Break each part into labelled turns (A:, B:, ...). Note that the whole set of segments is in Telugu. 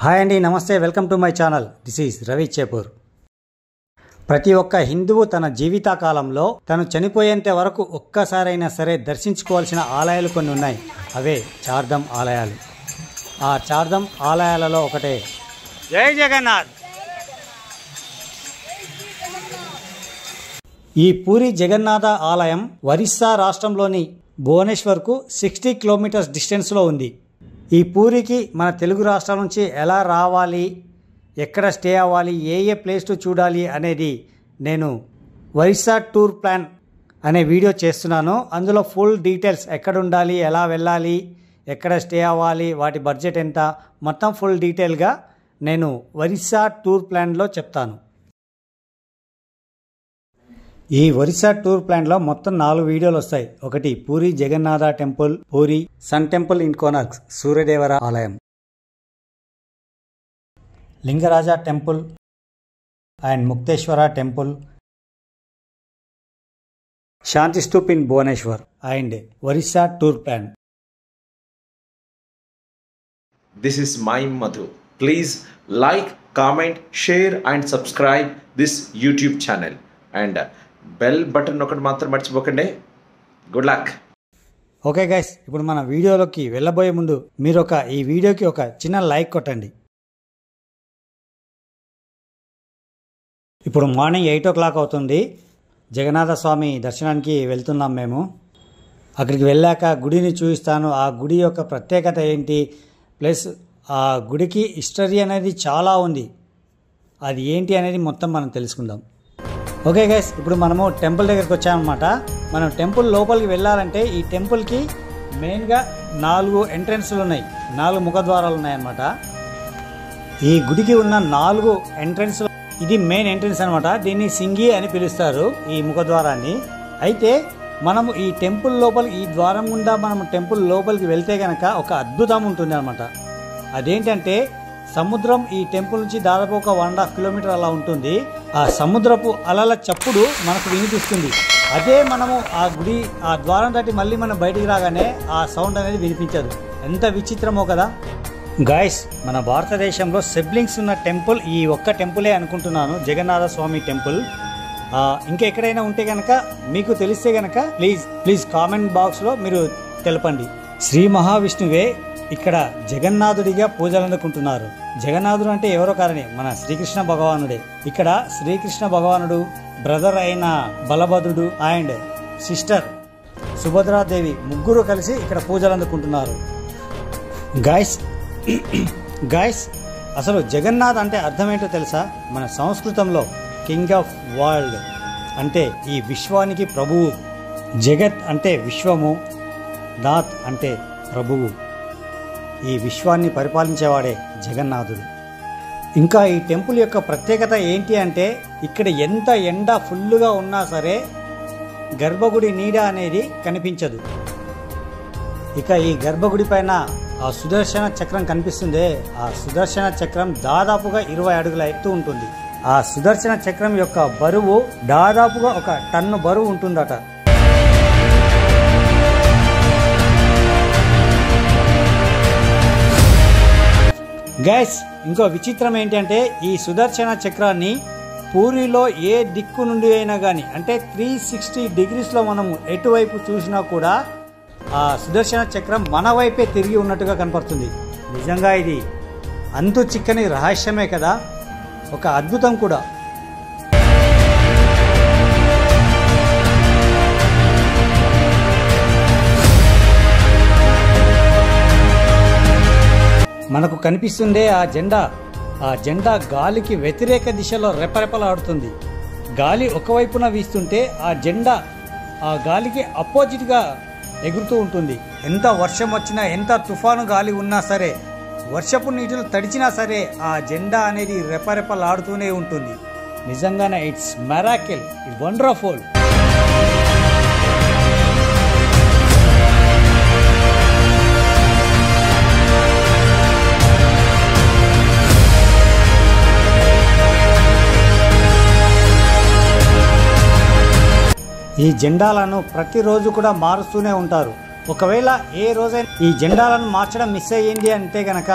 A: హాయ్ అండి, నమస్తే. Welcome to my channel. This is Ravi Chepur. ప్రతి ఒక్క హిందువు తన జీవితకాలంలో తను చనిపోయేంత వరకు ఒక్కసారైనా సరే దర్శించుకోవాల్సిన ఆలయాలు కొన్ని ఉన్నాయి. అవే చార్ధామ్ ఆలయాలు. ఆ చార్ధామ్ ఆలయాలలో ఒకటే జై జగన్నాథ్. ఈ పూరి జగన్నాథ ఆలయం ఒరిస్సా రాష్ట్రంలోని భువనేశ్వర్కు 60 కిలోమీటర్స్ డిస్టెన్స్లో ఉంది. ఈ పూరికి మన తెలుగు రాష్ట్రాల నుంచి ఎలా రావాలి, ఎక్కడ స్టే అవ్వాలి, ఏ ప్లేస్ చూడాలి అనేది నేను ఒరిస్సా టూర్ ప్లాన్ అనే వీడియో చేస్తున్నాను. అందులో ఫుల్ డీటెయిల్స్, ఎక్కడ ఉండాలి, ఎలా వెళ్ళాలి, ఎక్కడ స్టే అవ్వాలి, వాటి బడ్జెట్ ఎంత, మొత్తం ఫుల్ డీటెయిల్గా నేను ఒరిస్సా టూర్ ప్లాన్లో చెప్తాను. ఈ ఒరిస్సా టూర్ ప్లాన్లో మొత్తం 4 వీడియోలు వస్తాయి. ఒకటి Puri Jagannath temple, Puri sun temple in Konark సూర్యదేవర ఆలయం, Lingaraja temple and Mukteshwara temple, Shanti Stupa in Bhubaneswar and Orissa tour plan.
B: This is my Madhu. Please like, comment, share and subscribe this YouTube channel and bell button ఒకటి మాత్రం మర్చిపోకండి. Good luck.
A: ఓకే గైస్, ఇప్పుడు మన వీడియోలోకి వెళ్ళబోయే ముందు మీరు ఈ వీడియోకి ఒక చిన్న లైక్ కొట్టండి. ఇప్పుడు మార్నింగ్ 8 o'clock అవుతుంది. జగన్నాథ స్వామి దర్శనానికి వెళ్తున్నాం మేము. అక్కడికి వెళ్ళాక గుడిని చూపిస్తాను. ఆ గుడి యొక్క ప్రత్యేకత ఏంటి, ప్లస్ ఆ గుడికి హిస్టరీ అనేది చాలా ఉంది. అది ఏంటి అనేది మొత్తం మనం తెలుసుకుందాం. ఓకే గైస్, ఇప్పుడు మనము టెంపుల్ దగ్గరికి వచ్చామన్నమాట. మనం టెంపుల్ లోపలికి వెళ్ళాలంటే ఈ టెంపుల్కి మెయిన్గా 4 ఎంట్రన్స్లు ఉన్నాయి, 4 ముఖద్వారాలు ఉన్నాయన్నమాట. ఈ గుడికి ఉన్న 4 ఎంట్రన్స్లు, ఇది మెయిన్ ఎంట్రన్స్ అనమాట. దీన్ని సింగి అని పిలుస్తారు ఈ ముఖద్వారాన్ని. అయితే మనము ఈ టెంపుల్ లోపలి, ఈ ద్వారం గుండా మనం టెంపుల్ లోపలికి వెళ్తే కనుక ఒక అద్భుతం ఉంటుంది అనమాట. అదేంటంటే సముద్రం ఈ టెంపుల్ నుంచి దాదాపు ఒక 1.5 కిలోమీటర్ అలా ఉంటుంది. ఆ సముద్రపు అలల చప్పుడు మనకు వినిపిస్తుంది. అదే మనము ఆ ద్వారం దాటి మళ్ళీ మనం బయటికి రాగానే ఆ సౌండ్ అనేది వినిపించదు. ఎంత విచిత్రమో కదా గాయస్. మన భారతదేశంలో సిబ్లింగ్స్ ఉన్న టెంపుల్ ఈ ఒక్క టెంపులే అనుకుంటున్నాను, జగన్నాథ స్వామి టెంపుల్. ఇంకా ఎక్కడైనా ఉంటే కనుక, మీకు తెలిస్తే కనుక ప్లీజ్ కామెంట్ బాక్స్లో మీరు తెలపండి. శ్రీ మహావిష్ణువే ఇక్కడ జగన్నాథుడిగా పూజలు అందుకుంటున్నారు. జగన్నాథుడు అంటే ఎవరో కాదని మన శ్రీకృష్ణ భగవానుడే. ఇక్కడ శ్రీకృష్ణ భగవానుడు బ్రదర్ అయిన బలభద్రుడు అండ్ సిస్టర్ సుభద్రాదేవి ముగ్గురు కలిసి ఇక్కడ పూజలు అందుకుంటున్నారు. గాయస్ అసలు జగన్నాథ్ అంటే అర్థం ఏంటో తెలుసా? మన సంస్కృతంలో కింగ్ ఆఫ్ వరల్డ్ అంటే ఈ విశ్వానికి ప్రభువు. జగత్ అంటే విశ్వము, నాథ్ అంటే ప్రభువు. ఈ విశ్వాన్ని పరిపాలించేవాడే జగన్నాథుడు. ఇంకా ఈ టెంపుల్ యొక్క ప్రత్యేకత ఏంటి అంటే, ఇక్కడ ఎంత ఎండ ఫుల్గా ఉన్నా సరే గర్భగుడి నీడ అనేది కనిపించదు. ఇక ఈ గర్భగుడి పైన ఆ సుదర్శన చక్రం కనిపిస్తుందే, ఆ సుదర్శన చక్రం దాదాపుగా 20 అడుగుల ఎత్తు ఉంటుంది. ఆ సుదర్శన చక్రం యొక్క బరువు దాదాపుగా 1 టన్ను బరువు ఉంటుందట. గైస్, ఇంకో విచిత్రం ఏంటంటే, ఈ సుదర్శన చక్రాన్ని పూరిలో ఏ దిక్కు నుండి అయినా కానీ, అంటే 360 డిగ్రీస్లో మనము ఎటువైపు చూసినా కూడా ఆ సుదర్శన చక్రం మన వైపే తిరిగి ఉన్నట్టుగా కనపడుతుంది. నిజంగా ఇది అంతు చిక్కని రహస్యమే కదా, ఒక అద్భుతం కూడా. మనకు కనిపిస్తుందే ఆ జెండా గాలికి వ్యతిరేక దిశలో రెపరెపలాడుతుంది. గాలి ఒకవైపున వీస్తుంటే ఆ జెండా ఆ గాలికి అపోజిట్గా ఎగురుతూ ఉంటుంది. ఎంత వర్షం వచ్చినా, ఎంత తుఫాను గాలి ఉన్నా సరే, వర్షపు నీటిలో తడిచినా సరే ఆ జెండా అనేది రెపరెపలాడుతూనే ఉంటుంది. నిజంగానే ఇట్స్ మిరాకిల్, ఇట్స్ వండర్ఫుల్. ఈ జెండాలను ప్రతిరోజు కూడా మారుస్తూనే ఉంటారు. ఒకవేళ ఏ రోజైనా ఈ జెండాలను మార్చడం మిస్ అయ్యింది అంటే గనక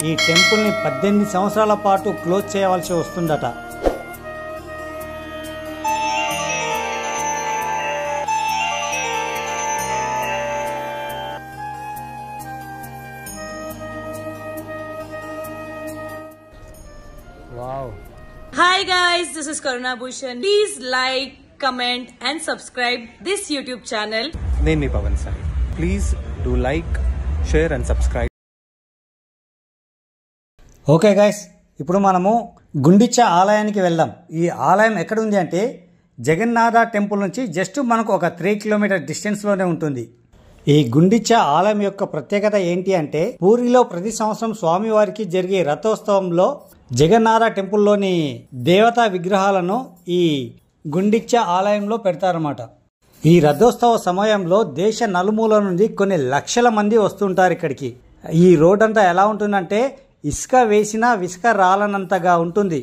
A: ఈ టెంపుల్ని 18 సంవత్సరాల పాటు క్లోజ్ చేయవలసి వస్తుందట. Wow.
C: Hi guys, this is Karuna Bhushan. Please like, comment and subscribe this YouTube channel.
D: నేను మీ Pavan Sai. Please do like, share and subscribe.
A: Okay guys, ఇప్పుడు మనము గుండిచ్చ ఆలయానికి వెళ్దాం. ఈ ఆలయం ఎక్కడ ఉంది అంటే జగన్నాథ టెంపుల్ నుంచి జస్ట్ మనకు ఒక 3 కిలోమీటర్ డిస్టెన్స్లోనే ఉంటుంది. ఈ గుండిచ్చ ఆలయం యొక్క ప్రత్యేకత ఏంటి అంటే పూరిలో ప్రతి సంవత్సరం స్వామివారికి జరిగే రథోత్సవంలో జగన్నాథ టెంపుల్లోని దేవతా విగ్రహాలను ఈ గుండిచ్చ ఆలయంలో పెడతారన్నమాట. ఈ రథోత్సవ సమయంలో దేశ నలుమూల నుండి కొన్ని లక్షల మంది వస్తుంటారు ఇక్కడికి. ఈ రోడ్ అంతా ఎలా ఉంటుందంటే ఇసుక వేసినా ఇసుక రాలనంతగా ఉంటుంది.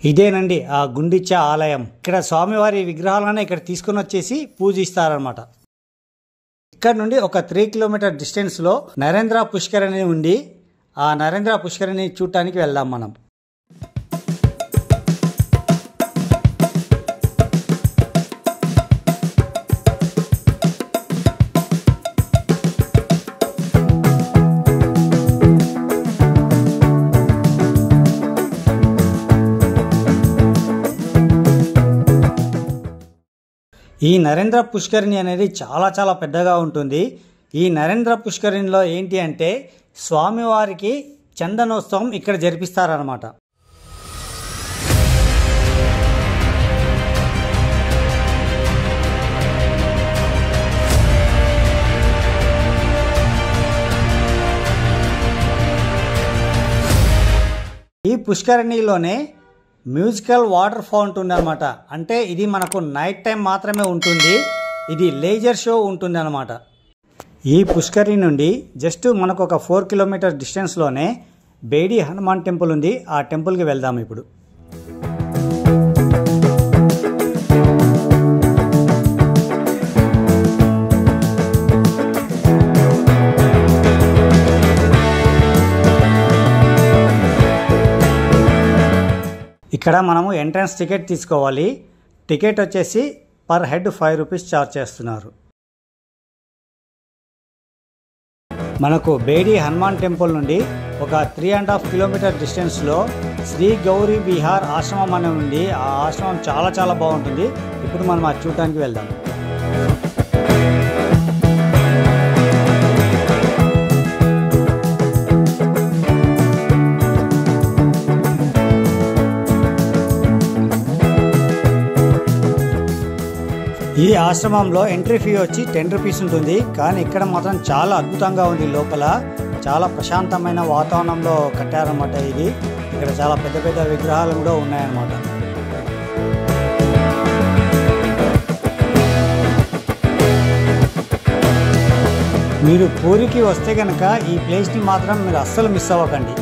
A: ఇదేనండి ఆ గుండిచ్చ ఆలయం. ఇక్కడ స్వామివారి విగ్రహాలను ఇక్కడ తీసుకుని వచ్చేసి పూజిస్తారనమాట. ఇక్కడ నుండి ఒక 3 కిలోమీటర్ డిస్టెన్స్లో నరేంద్ర పుష్కరిణి ఉంది. ఆ నరేంద్ర పుష్కరిణి చూడటానికి వెళ్దాం మనం. ఈ నరేంద్ర పుష్కరిణి అనేది చాలా చాలా పెద్దగా ఉంటుంది. ఈ నరేంద్ర పుష్కరిణిలో ఏంటి అంటే స్వామివారికి చందనోత్సవం ఇక్కడ జరిపిస్తారనమాట. ఈ పుష్కరిణిలోనే మ్యూజికల్ వాటర్ ఫౌంట్ ఉంది అనమాట. అంటే ఇది మనకు నైట్ టైం మాత్రమే ఉంటుంది. ఇది లేజర్ షో ఉంటుంది అనమాట. ఈ పుష్కరిణి నుండి జస్ట్ మనకు ఒక 4 కిలోమీటర్ డిస్టెన్స్లోనే బేడి హనుమాన్ టెంపుల్ ఉంది. ఆ టెంపుల్కి వెళ్దాం ఇప్పుడు. ఇక్కడ మనము ఎంట్రన్స్ టికెట్ తీసుకోవాలి. టికెట్ వచ్చేసి పర్ హెడ్ 5 రూపీస్ ఛార్జ్ చేస్తున్నారు. మనకు బేడి హనుమాన్ టెంపుల్ నుండి ఒక 3.5 కిలోమీటర్ డిస్టెన్స్లో శ్రీ గౌరీ విహార్ ఆశ్రమం అనే ఉంది. ఆ ఆశ్రమం చాలా చాలా బాగుంటుంది. ఇప్పుడు మనం అది చూడటానికి వెళ్దాం. ఈ ఆశ్రమంలో ఎంట్రీ ఫీ వచ్చి 10 రూపీస్ ఉంటుంది. కానీ ఇక్కడ మాత్రం చాలా అద్భుతంగా ఉంది. లోపల చాలా ప్రశాంతమైన వాతావరణంలో కట్టారన్నమాట. ఇది ఇక్కడ చాలా పెద్ద పెద్ద విగ్రహాలు కూడా ఉన్నాయన్నమాట. మీరు పూరికి వస్తే కనుక ఈ ప్లేస్ని మాత్రం మీరు అస్సలు మిస్ అవ్వకండి.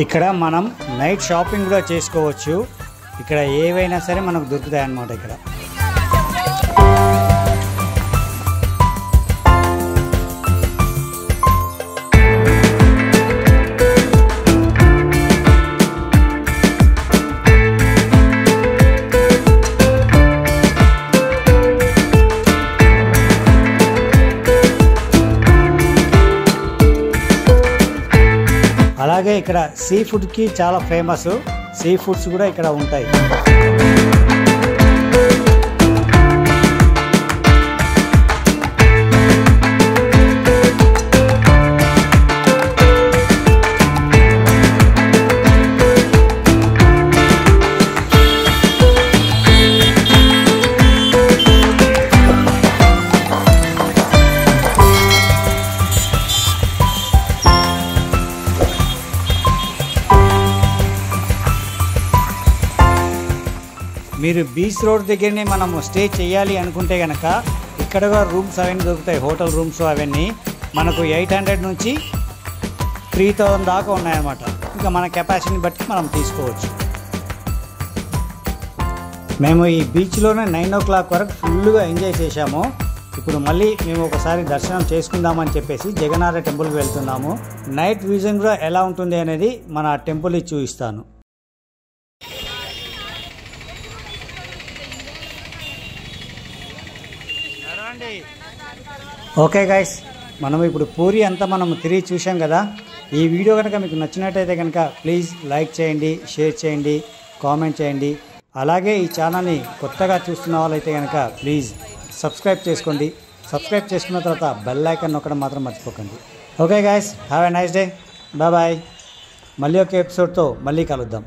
A: ఇక్కడ మనం నైట్ షాపింగ్ కూడా చేసుకోవచ్చు. ఇక్కడ ఏవైనా సరే మనకు దొరుకుతాయి అన్నమాట. ఇక్కడ అలాగే ఇక్కడ సీ ఫుడ్కి చాలా ఫేమస్. సీ ఫుడ్స్ కూడా ఇక్కడ ఉంటాయి. మీరు బీచ్ రోడ్ దగ్గరనే మనము స్టే చేయాలి అనుకుంటే కనుక ఇక్కడ కూడా రూమ్స్ అవన్నీ దొరుకుతాయి. హోటల్ రూమ్స్ అవన్నీ మనకు 800 నుంచి 3000 దాకా ఉన్నాయన్నమాట. ఇంకా మన కెపాసిటీని బట్టి మనం తీసుకోవచ్చు. మేము ఈ బీచ్లోనే 9 o'clock వరకు ఫుల్గా ఎంజాయ్ చేశాము. ఇప్పుడు మళ్ళీ మేము ఒకసారి దర్శనం చేసుకుందామని చెప్పేసి జగన్నాథ టెంపుల్కి వెళ్తున్నాము. నైట్ విజన్ కూడా ఎలా ఉంటుంది అనేది మన టెంపుల్ చూపిస్తాను. ఓకే గైస్, మనం ఇప్పుడు పూరి అంతా మనం తిరిగి చూసాం కదా. ఈ వీడియో కనుక మీకు నచ్చినట్టయితే కనుక ప్లీజ్ లైక్ చేయండి, షేర్ చేయండి, కామెంట్ చేయండి. అలాగే ఈ ఛానల్ని కొత్తగా చూస్తున్న వాళ్ళైతే కనుక ప్లీజ్ సబ్స్క్రైబ్ చేసుకోండి. సబ్స్క్రైబ్ చేసుకున్న తర్వాత బెల్ ఐకాన్ నొక్కడం మాత్రం మర్చిపోకండి. Okay guys, have a nice day. Bye bye. మళ్ళీ ఒక ఎపిసోడ్తో మళ్ళీ కలుద్దాం.